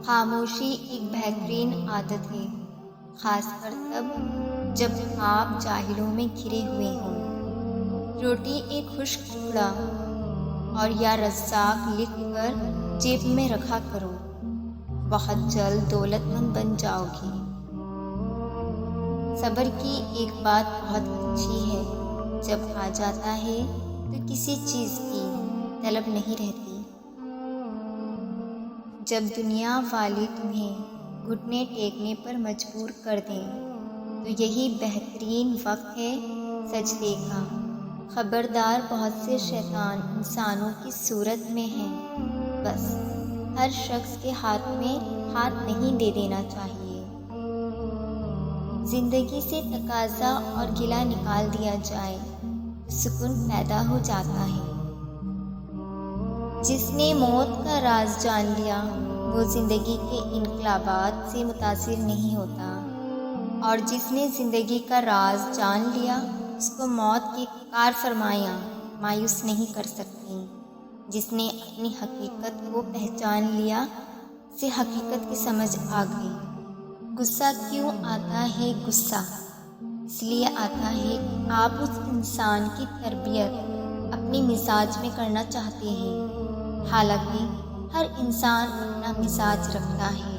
خاموشی ایک بہترین عادت ہے، خاص کر تب جب آپ جاہلوں میں گھرے ہوئے ہوں۔ روٹی ایک خشک ٹکڑا اور یا رزاق لکھ کر جیب میں رکھا کرو، بہت جلد دولت مند بن جاؤ گی۔ صبر کی ایک بات بہت اچھی ہے، جب آ جاتا ہے تو کسی چیز کی طلب نہیں رہتی۔ جب دنیا والے تمہیں گھٹنے ٹیکنے پر مجبور کر دیں تو یہی بہترین وقت ہے سجدے کا۔ خبردار، بہت سے شیطان انسانوں کی صورت میں ہیں، بس ہر شخص کے ہاتھ میں ہاتھ نہیں دے دینا چاہیے۔ زندگی سے تقاضا اور گلہ نکال دیا جائے تو سکون پیدا ہو جاتا ہے۔ جس نے موت کا راز جان لیا وہ زندگی کے انقلابات سے متاثر نہیں ہوتا، اور جس نے زندگی کا راز جان لیا اس کو موت کی کار فرمائیاں مایوس نہیں کر سکتی۔ جس نے اپنی حقیقت کو پہچان لیا اسے حقیقت کی سمجھ آ گئی۔ غصہ کیوں آتا ہے؟ غصہ اس لیے آتا ہے کہ آپ اس انسان کی تربیت اپنی مزاج میں کرنا چاہتے ہیں، حالانکہ ہر انسان اپنا مزاج رکھتا ہے۔